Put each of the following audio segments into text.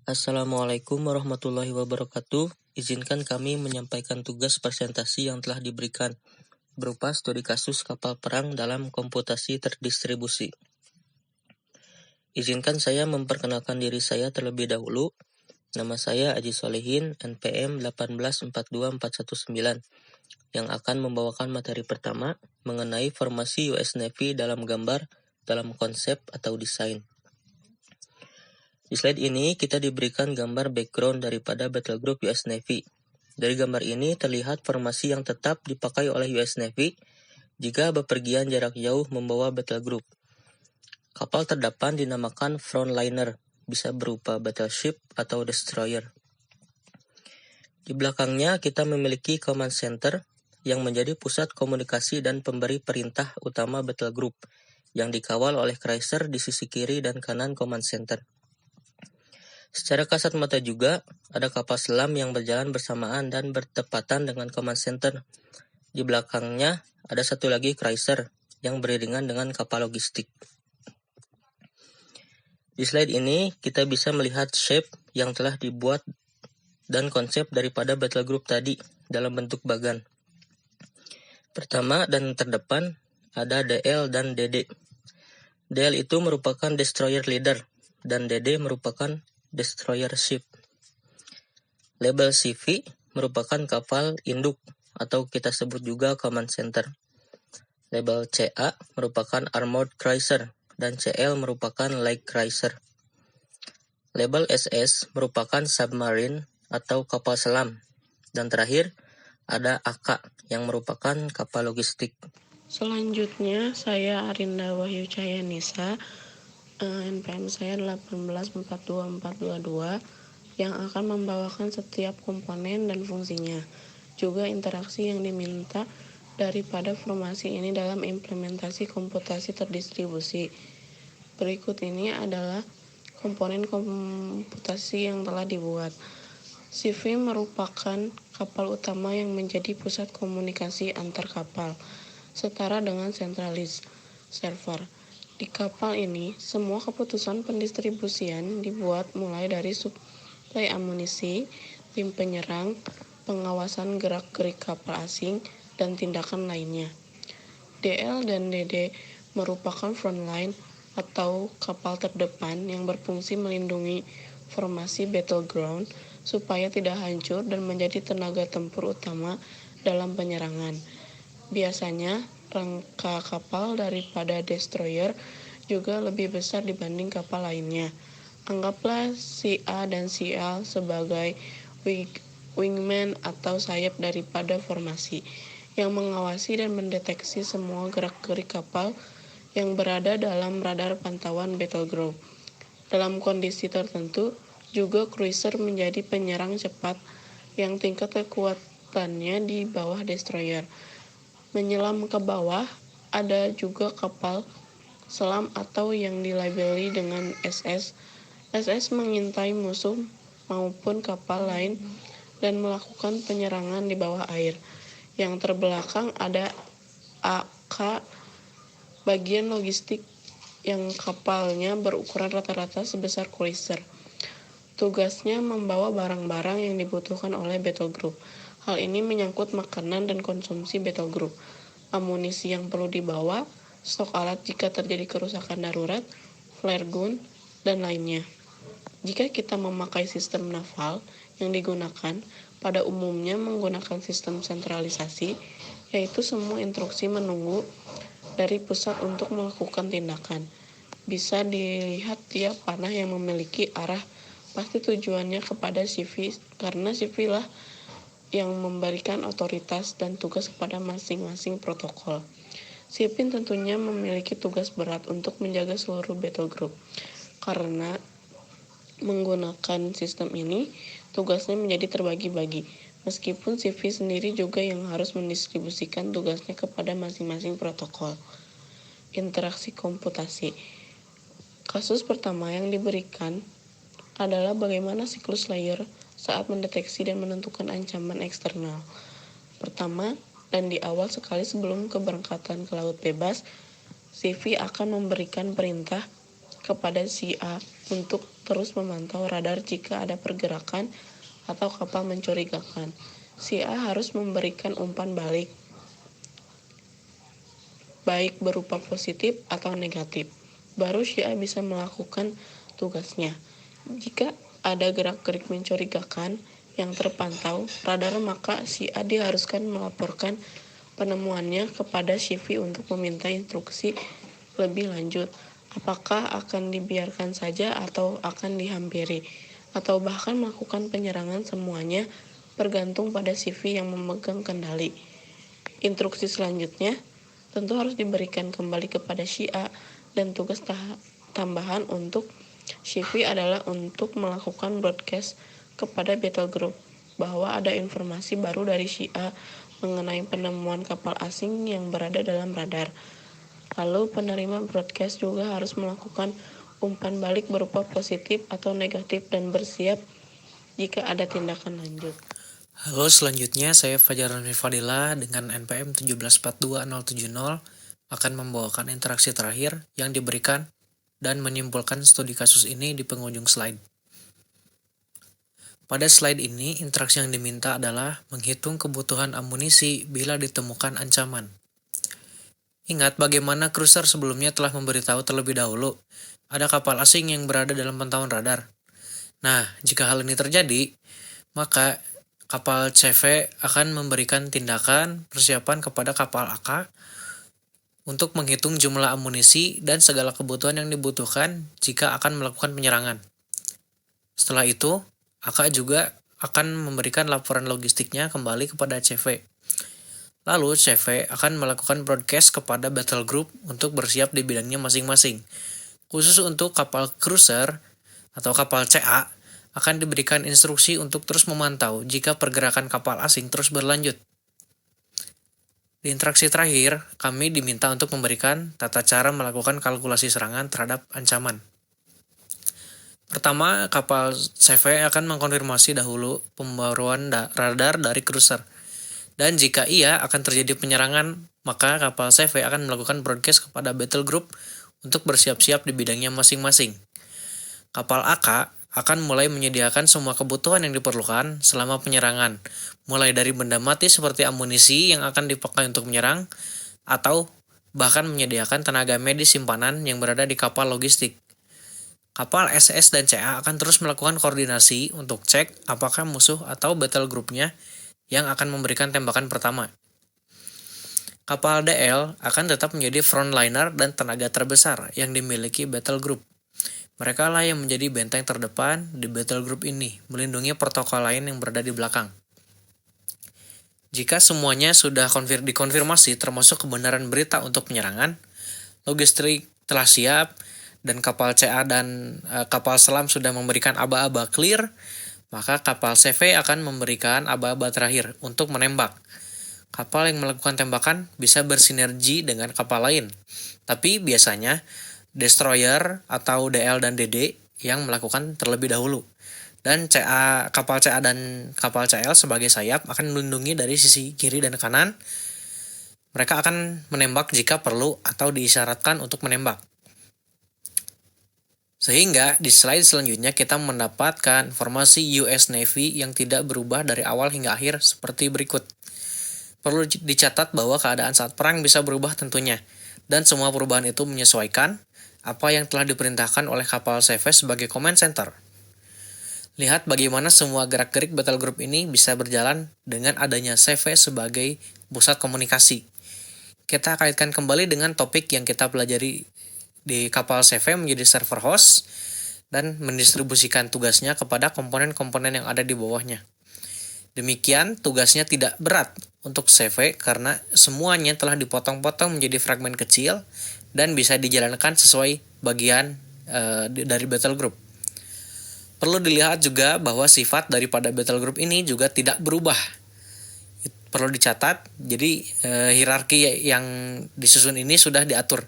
Assalamualaikum warahmatullahi wabarakatuh. Izinkan kami menyampaikan tugas presentasi yang telah diberikan, berupa studi kasus kapal perang dalam komputasi terdistribusi. Izinkan saya memperkenalkan diri saya terlebih dahulu. Nama saya Aji Solehin, NPM 1842419, yang akan membawakan materi pertama mengenai formasi US Navy dalam gambar, dalam konsep atau desain. Di slide ini kita diberikan gambar background daripada battle group US Navy. Dari gambar ini terlihat formasi yang tetap dipakai oleh US Navy jika bepergian jarak jauh membawa battle group. Kapal terdepan dinamakan frontliner, bisa berupa battleship atau destroyer. Di belakangnya kita memiliki command center yang menjadi pusat komunikasi dan pemberi perintah utama battle group yang dikawal oleh cruiser di sisi kiri dan kanan command center. Secara kasat mata juga, ada kapal selam yang berjalan bersamaan dan bertepatan dengan command center. Di belakangnya, ada satu lagi cruiser yang beriringan dengan kapal logistik. Di slide ini, kita bisa melihat shape yang telah dibuat dan konsep daripada battle group tadi dalam bentuk bagan. Pertama dan terdepan, ada DL dan DD. DL itu merupakan destroyer leader, dan DD merupakan destroyer ship. Label CV merupakan kapal induk atau kita sebut juga command center. Label CA merupakan armored cruiser dan CL merupakan light cruiser. Label SS merupakan submarine atau kapal selam. Dan terakhir ada AK yang merupakan kapal logistik. Selanjutnya saya Arinda Wahyu Cayanisa, NPM saya 1842422 yang akan membawakan setiap komponen dan fungsinya, juga interaksi yang diminta daripada formasi ini dalam implementasi komputasi terdistribusi. Berikut ini adalah komponen komputasi yang telah dibuat. CV merupakan kapal utama yang menjadi pusat komunikasi antar kapal, setara dengan centralis server. Di kapal ini, semua keputusan pendistribusian dibuat mulai dari suplai amunisi, tim penyerang, pengawasan gerak-gerik kapal asing, dan tindakan lainnya. DL dan DD merupakan frontline atau kapal terdepan yang berfungsi melindungi formasi battleground supaya tidak hancur dan menjadi tenaga tempur utama dalam penyerangan. Biasanya, rangka kapal daripada destroyer juga lebih besar dibanding kapal lainnya. Anggaplah CA dan CL sebagai wingman atau sayap daripada formasi yang mengawasi dan mendeteksi semua gerak-gerik kapal yang berada dalam radar pantauan battleground. Dalam kondisi tertentu, juga cruiser menjadi penyerang cepat yang tingkat kekuatannya di bawah destroyer. Menyelam ke bawah, ada juga kapal selam atau yang dilabeli dengan SS. SS mengintai musuh maupun kapal lain dan melakukan penyerangan di bawah air. Yang terbelakang ada AK, bagian logistik yang kapalnya berukuran rata-rata sebesar cruiser. Tugasnya membawa barang-barang yang dibutuhkan oleh battle group. Hal ini menyangkut makanan dan konsumsi battle group, amunisi yang perlu dibawa, stok alat jika terjadi kerusakan darurat, flare gun, dan lainnya. Jika kita memakai sistem naval yang digunakan, pada umumnya menggunakan sistem sentralisasi, yaitu semua instruksi menunggu dari pusat untuk melakukan tindakan. Bisa dilihat tiap panah yang memiliki arah pasti tujuannya kepada CV, karena CV lah yang memberikan otoritas dan tugas kepada masing-masing protokol. Sipin tentunya memiliki tugas berat untuk menjaga seluruh battle group. Karena menggunakan sistem ini, tugasnya menjadi terbagi-bagi. Meskipun CV sendiri juga yang harus mendistribusikan tugasnya kepada masing-masing protokol. Interaksi komputasi. Kasus pertama yang diberikan adalah bagaimana siklus layer saat mendeteksi dan menentukan ancaman eksternal. Pertama, dan di awal sekali sebelum keberangkatan ke laut bebas, CV akan memberikan perintah kepada si A untuk terus memantau radar jika ada pergerakan atau kapal mencurigakan. Si A harus memberikan umpan balik, baik berupa positif atau negatif. Baru si A bisa melakukan tugasnya. Jika ada gerak-gerik mencurigakan yang terpantau radar, maka si A diharuskan melaporkan penemuannya kepada si V untuk meminta instruksi lebih lanjut. Apakah akan dibiarkan saja atau akan dihampiri, atau bahkan melakukan penyerangan, semuanya bergantung pada si V yang memegang kendali. Instruksi selanjutnya tentu harus diberikan kembali kepada si A, dan tugas tambahan untuk si V adalah untuk melakukan broadcast kepada battle group bahwa ada informasi baru dari si A mengenai penemuan kapal asing yang berada dalam radar. Lalu penerima broadcast juga harus melakukan umpan balik berupa positif atau negatif dan bersiap jika ada tindakan lanjut. Halo, selanjutnya saya Fajar Rani Fadila dengan NPM 1742070 akan membawakan interaksi terakhir yang diberikan dan menyimpulkan studi kasus ini di penghujung slide. Pada slide ini, interaksi yang diminta adalah menghitung kebutuhan amunisi bila ditemukan ancaman. Ingat bagaimana cruiser sebelumnya telah memberitahu terlebih dahulu ada kapal asing yang berada dalam pantauan radar. Nah, jika hal ini terjadi, maka kapal CV akan memberikan tindakan persiapan kepada kapal AK untuk menghitung jumlah amunisi dan segala kebutuhan yang dibutuhkan jika akan melakukan penyerangan. Setelah itu, AK juga akan memberikan laporan logistiknya kembali kepada CV. Lalu CV akan melakukan broadcast kepada battle group untuk bersiap di bidangnya masing-masing. Khusus untuk kapal cruiser atau kapal CA, akan diberikan instruksi untuk terus memantau jika pergerakan kapal asing terus berlanjut. Di interaksi terakhir, kami diminta untuk memberikan tata cara melakukan kalkulasi serangan terhadap ancaman. Pertama, kapal CV akan mengkonfirmasi dahulu pembaruan radar dari cruiser. Dan jika iya akan terjadi penyerangan, maka kapal CV akan melakukan broadcast kepada battle group untuk bersiap-siap di bidangnya masing-masing. Kapal AK akan mulai menyediakan semua kebutuhan yang diperlukan selama penyerangan, mulai dari benda mati seperti amunisi yang akan dipakai untuk menyerang, atau bahkan menyediakan tenaga medis simpanan yang berada di kapal logistik. Kapal SS dan CA akan terus melakukan koordinasi untuk cek apakah musuh atau battle groupnya yang akan memberikan tembakan pertama. Kapal DL akan tetap menjadi frontliner dan tenaga terbesar yang dimiliki battle group. Mereka lah yang menjadi benteng terdepan di battle group ini, melindungi protokol lain yang berada di belakang. Jika semuanya sudah dikonfirmasi termasuk kebenaran berita untuk penyerangan, logistik telah siap, dan kapal CA dan kapal selam sudah memberikan aba-aba clear, maka kapal CV akan memberikan aba-aba terakhir untuk menembak. Kapal yang melakukan tembakan bisa bersinergi dengan kapal lain, tapi biasanya destroyer atau DL dan DD yang melakukan terlebih dahulu. Dan kapal CA dan kapal CL sebagai sayap akan melindungi dari sisi kiri dan kanan. Mereka akan menembak jika perlu atau diisyaratkan untuk menembak. Sehingga di slide selanjutnya kita mendapatkan formasi US Navy yang tidak berubah dari awal hingga akhir seperti berikut. Perlu dicatat bahwa keadaan saat perang bisa berubah tentunya, dan semua perubahan itu menyesuaikan apa yang telah diperintahkan oleh kapal CV sebagai command center. Lihat bagaimana semua gerak-gerik battle group ini bisa berjalan dengan adanya CV sebagai pusat komunikasi. Kita kaitkan kembali dengan topik yang kita pelajari di kapal CV menjadi server host dan mendistribusikan tugasnya kepada komponen-komponen yang ada di bawahnya. Demikian tugasnya tidak berat untuk CV karena semuanya telah dipotong-potong menjadi fragmen kecil dan bisa dijalankan sesuai bagian dari battle group. Perlu dilihat juga bahwa sifat daripada battle group ini juga tidak berubah. Perlu dicatat, jadi hierarki yang disusun ini sudah diatur,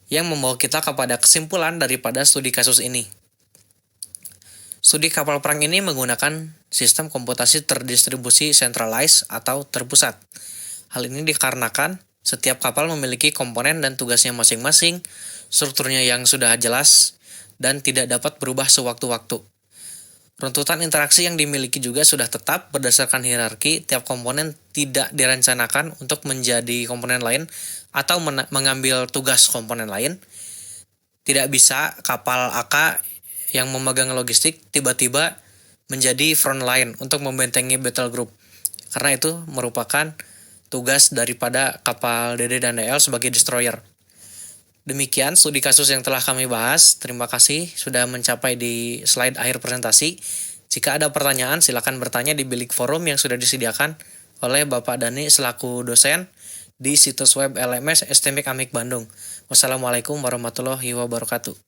yang membawa kita kepada kesimpulan daripada studi kasus ini. Studi kapal perang ini menggunakan sistem komputasi terdistribusi centralized atau terpusat. Hal ini dikarenakan setiap kapal memiliki komponen dan tugasnya masing-masing, strukturnya yang sudah jelas, dan tidak dapat berubah sewaktu-waktu. Runtutan interaksi yang dimiliki juga sudah tetap berdasarkan hierarki, tiap komponen tidak direncanakan untuk menjadi komponen lain atau mengambil tugas komponen lain. Tidak bisa kapal AK yang memegang logistik tiba-tiba menjadi front line untuk membentengi battle group. Karena itu merupakan tugas daripada kapal DD dan DL sebagai destroyer. Demikian studi kasus yang telah kami bahas. Terima kasih sudah mencapai di slide akhir presentasi. Jika ada pertanyaan, silakan bertanya di bilik forum yang sudah disediakan oleh Bapak Dani selaku dosen di situs web LMS STMIK Amik Bandung. Wassalamualaikum warahmatullahi wabarakatuh.